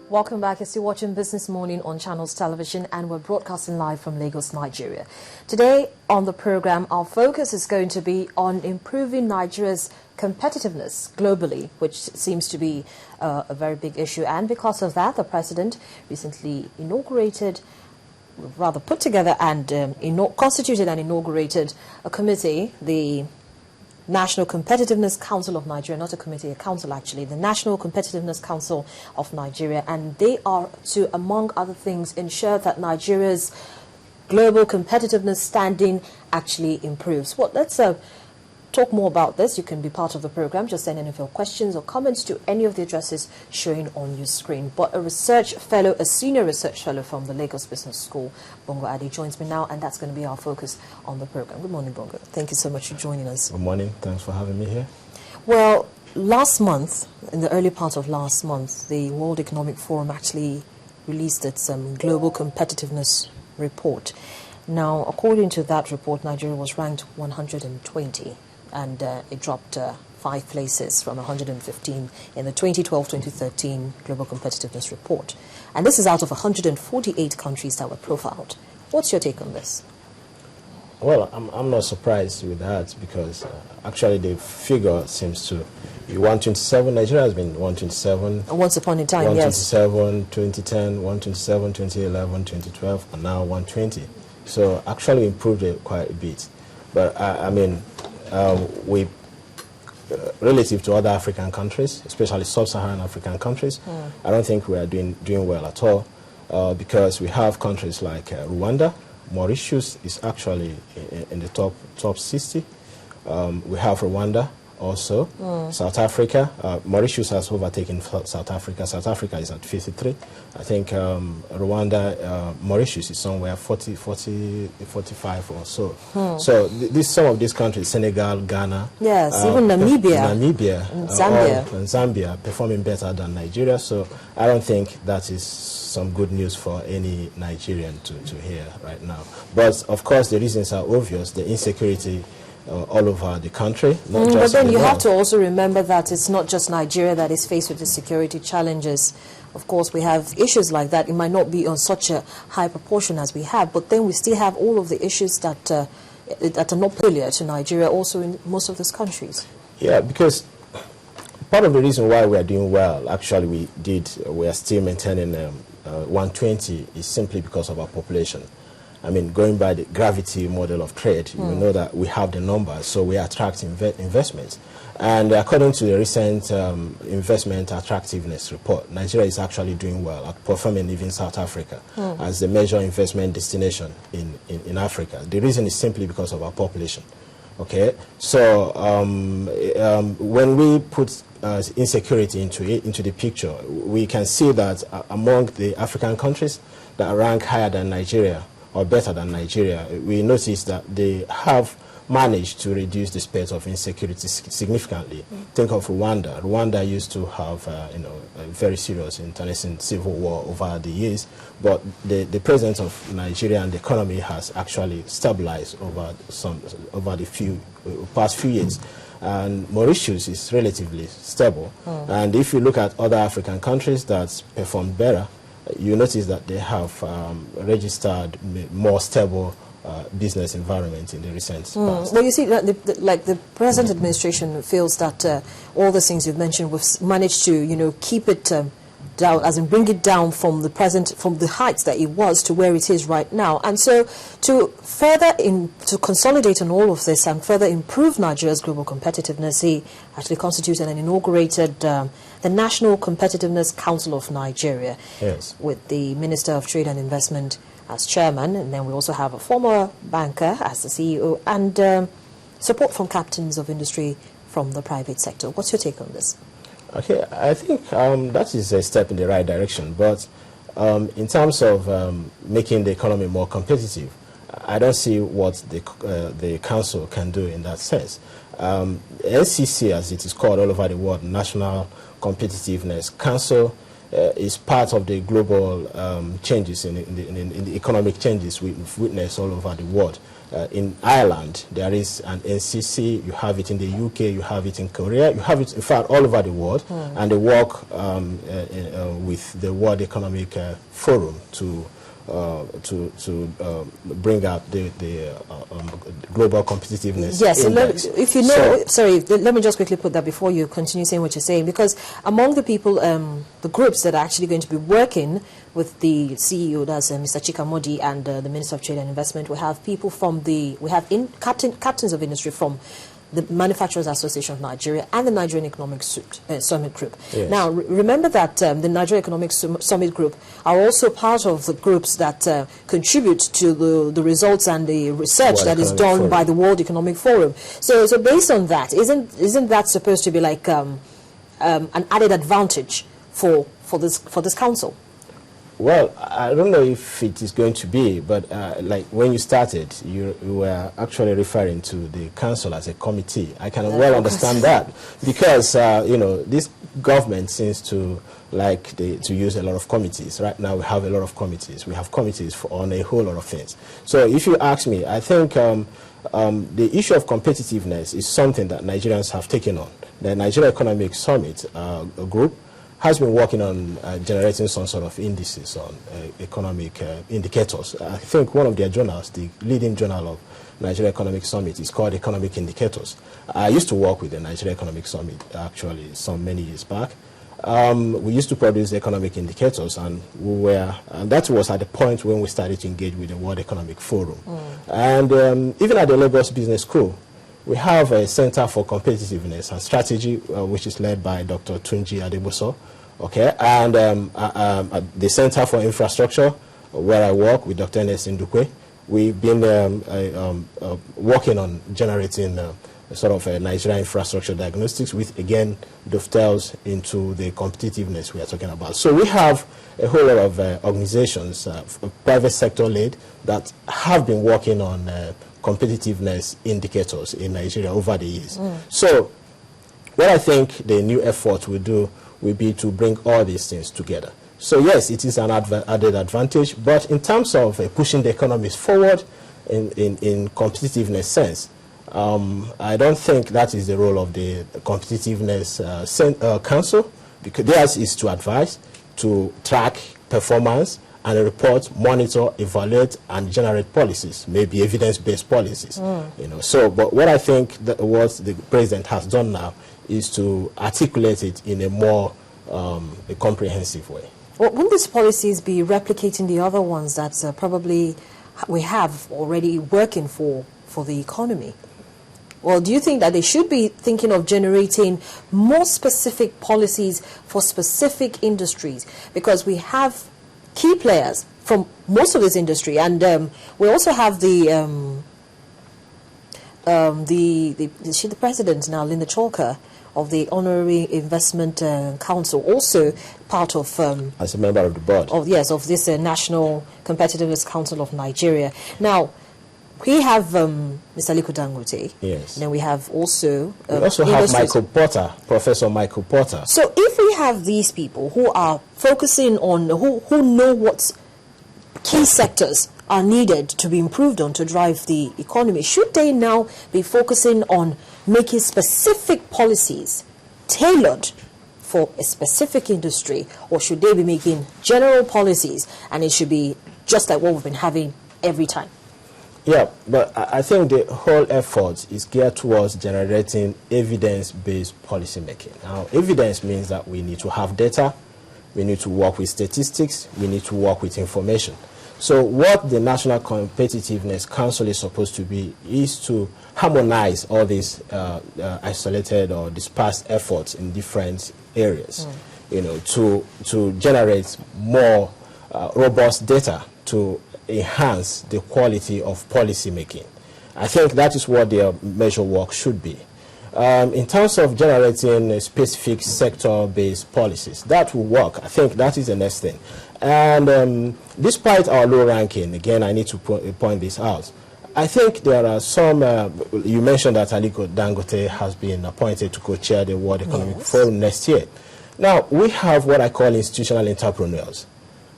Welcome back. You're still watching Business Morning on Channels Television, and we're broadcasting live from Lagos, Nigeria. Today on the program, our focus is going to be on improving Nigeria's competitiveness globally, which seems to be a very big issue. And because of that, the president recently put together and constituted and inaugurated a committee, the National Competitiveness Council of Nigeria, not a committee, a council actually, the National Competitiveness Council of Nigeria, and they are to, among other things, ensure that Nigeria's global competitiveness standing actually improves. Well, let's talk more about this. You can be part of the program. Just send any of your questions or comments to any of the addresses showing on your screen. But a senior research fellow from the Lagos Business School, Bongo Adi, joins me now, and that's going to be our focus on the program. Good morning, Bongo. Thank you so much for joining us. Good morning. Thanks for having me here. Well, last month, in the early part of last month, the World Economic Forum actually released its global competitiveness report. Now, according to that report, Nigeria was ranked 120. And it dropped 5 places from 115 in the 2012-2013 Global Competitiveness Report. And this is out of 148 countries that were profiled. What's your take on this? Well, I'm not surprised with that because actually the figure seems to be 127. Nigeria has been 127. Once upon a time, 127, yes. 2010, 127, 2011, 2012, and now 120. So actually improved it quite a bit. But relative to other African countries, especially sub-Saharan African countries, I don't think we are doing well at all because we have countries like Rwanda. Mauritius is actually in the top 60. We have Rwanda also. South Africa. Mauritius has overtaken South Africa. South Africa is at 53. I think Rwanda, Mauritius is somewhere 45 or so. So some of these countries, Senegal, Ghana. Yes, even Namibia. And Zambia performing better than Nigeria. So I don't think that is some good news for any Nigerian to hear right now. But of course, the reasons are obvious. The insecurity all over the country. But then you have to also remember that it's not just Nigeria that is faced with the security challenges. Of course, we have issues like that. It might not be on such a high proportion as we have, but then we still have all of the issues that are not peculiar to Nigeria also in most of these countries. Yeah, because part of the reason why we are doing well, actually we are still maintaining 120 is simply because of our population. I mean, going by the gravity model of trade, you know that we have the numbers, so we attract investments. And according to the recent investment attractiveness report, Nigeria is actually doing well, outperforming even South Africa as the major investment destination in Africa. The reason is simply because of our population. Okay, so when we put insecurity into the picture, we can see that among the African countries that rank higher than Nigeria, or better than Nigeria, we notice that they have managed to reduce the spread of insecurity significantly. Think of Rwanda. Rwanda used to have a very serious internecine civil war over the years, but the presence of Nigeria and the economy has actually stabilized over the past few years. And Mauritius is relatively stable. And if you look at other African countries that performed better, you notice that they have registered more stable business environment in the recent past. Well, you see, the present administration feels that all the things you've mentioned, we've managed to, keep it down, as in bring it down from the heights that it was to where it is right now. And so, to consolidate on all of this and further improve Nigeria's global competitiveness, he actually constituted and inaugurated the National Competitiveness Council of Nigeria, yes, with the Minister of Trade and Investment as chairman, and then we also have a former banker as the CEO, and support from captains of industry from the private sector. What's your take on this? Okay, I think that is a step in the right direction, but in terms of making the economy more competitive, I don't see what the council can do in that sense. NCC, as it is called all over the world, National Competitiveness Council, is part of the global changes in the economic changes we've witnessed all over the world. In Ireland, there is an NCC, you have it in the UK, you have it in Korea, you have it, in fact, all over the world, and they work with the World Economic Forum to bring up the global competitiveness index. If you know, sorry, let me just quickly put that before you continue saying what you're saying, because among the people, the groups that are actually going to be working with the CEO, that's Mr. Chika Modi, and the Minister of Trade and Investment, we have people from captains of industry from the Manufacturers Association of Nigeria and the Nigerian Economic Summit Group. Yes. Now, remember that the Nigerian Economic Summit Group are also part of the groups that contribute to the results and the research that is done by the World Economic Forum. So based on that, isn't that supposed to be like an added advantage for this council? Well, I don't know if it is going to be, but like when you started, you were actually referring to the council as a committee. I can well understand that because, you know, this government seems to like to use a lot of committees. Right now we have a lot of committees. We have committees on a whole lot of things. So if you ask me, I think the issue of competitiveness is something that Nigerians have taken on. The Nigeria Economic Summit group has been working on generating some sort of indices on economic indicators. I think one of their journals, the leading journal of Nigeria Economic Summit, is called Economic Indicators. I used to work with the Nigeria Economic Summit actually many years back. We used to produce economic indicators, and that was at the point when we started to engage with the World Economic Forum. And even at the Lagos Business School, we have a Center for Competitiveness and Strategy, which is led by Dr. Tunji Adeboso, okay, and the Center for Infrastructure, where I work with Dr. Ernest Ndukwe. We've been working on generating sort of a Nigeria infrastructure diagnostics, which again dovetails into the competitiveness we are talking about. So we have a whole lot of organizations, private sector led, that have been working on competitiveness indicators in Nigeria over the years. So what I think the new effort will do will be to bring all these things together. So yes, it is an added advantage, but in terms of pushing the economies forward in competitiveness sense, I don't think that is the role of the competitiveness council, because theirs is to advise, to track performance, and report, monitor, evaluate, and generate policies, maybe evidence-based policies. You know. So, but what I think that what the president has done now is to articulate it in a more a comprehensive way. Well, wouldn't these policies be replicating the other ones that probably we have already working for the economy? Well, do you think that they should be thinking of generating more specific policies for specific industries? Because we have key players from most of this industry, and we also have the president now, Linda Chalker, of the Honorary Investment Council, also part of as a member of the board of this National Competitiveness Council of Nigeria. Now we have Mr. Aliko Dangote. Yes. And then we have also we also have Michael Porter, Professor Michael Porter. So if we have these people who are focusing on who know what key sectors are needed to be improved on to drive the economy, should they now be focusing on making specific policies tailored for a specific industry, or should they be making general policies and it should be just like what we've been having every time? Yeah, but I think the whole effort is geared towards generating evidence-based policy making. Now, evidence means that we need to have data, we need to work with statistics, we need to work with information. So what the National Competitiveness Council is supposed to be is to harmonize all these isolated or dispersed efforts in different areas, you know, to generate more robust data to enhance the quality of policy making. I think that is what their measure work should be. In terms of generating specific sector-based policies, that will work. I think that is the next thing. And despite our low ranking, again, I need to point this out, I think there are some, you mentioned that Aliko Dangote has been appointed to co-chair the World Economic Forum next year. Now, we have what I call institutional entrepreneurs.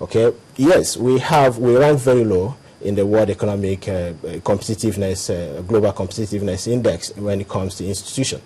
Okay, yes, we rank very low in the World Economic Competitiveness, Global Competitiveness Index when it comes to institution.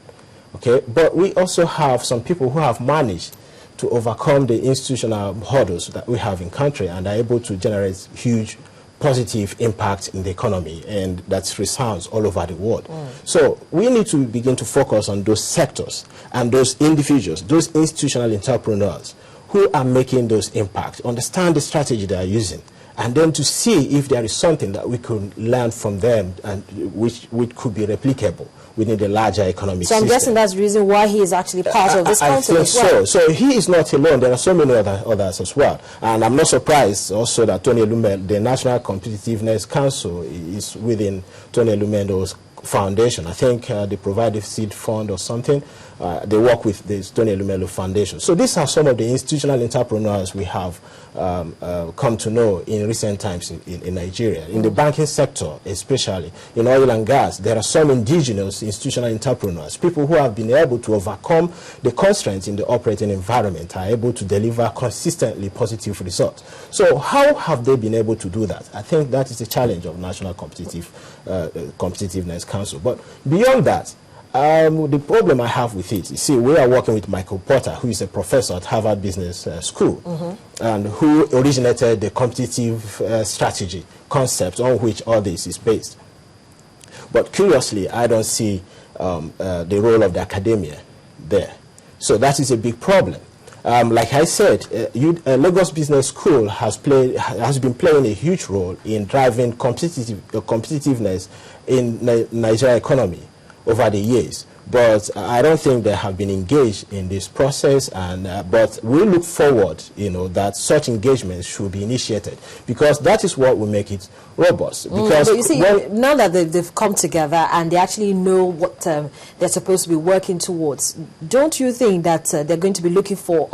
Okay, but we also have some people who have managed to overcome the institutional hurdles that we have in country and are able to generate huge positive impact in the economy, and that resounds all over the world. So we need to begin to focus on those sectors and those individuals, those institutional entrepreneurs who are making those impacts, understand the strategy they are using, and then to see if there is something that we could learn from them and which could be replicable within the larger economic system. So I'm guessing that's the reason why he is actually part of this council as well. I think so. So he is not alone. There are so many others as well. And I'm not surprised also that Tony Elumelu, the National Competitiveness Council, is within Tony Elumelu's foundation. I think they provide a seed fund or something. They work with the Tony Elumelu Foundation. So these are some of the institutional entrepreneurs we have come to know in recent times in Nigeria. In the banking sector, especially in oil and gas, there are some indigenous institutional entrepreneurs, people who have been able to overcome the constraints in the operating environment, are able to deliver consistently positive results. So how have they been able to do that? I think that is the challenge of National Competitiveness Council. But beyond that, the problem I have with it, you see, we are working with Michael Porter, who is a professor at Harvard Business School, and who originated the competitive strategy concept on which all this is based. But curiously, I don't see the role of the academia there. So that is a big problem. Like I said, Lagos Business School has been playing a huge role in driving competitiveness in Nigeria economy over the years, but I don't think they have been engaged in this process. And but we look forward, that such engagements should be initiated, because that is what will make it robust. Because but you see, now that they've come together and they actually know what they're supposed to be working towards, don't you think that they're going to be looking for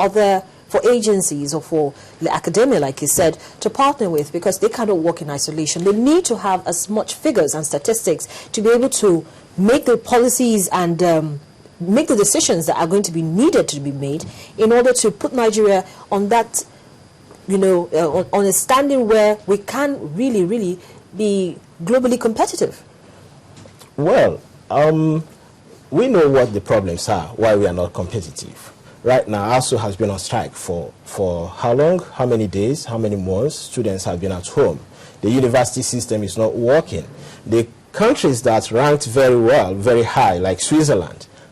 agencies or for the academia, like you said, to partner with, because they cannot work in isolation? They need to have as much figures and statistics to be able to make the policies and make the decisions that are going to be needed to be made in order to put Nigeria on that, on a standing where we can really, really be globally competitive. Well, we know what the problems are, why we are not competitive. Right now, ASU has been on strike for how long, how many days, how many months? Students have been at home. The university system is not working. The countries that ranked very well, very high, like Switzerland,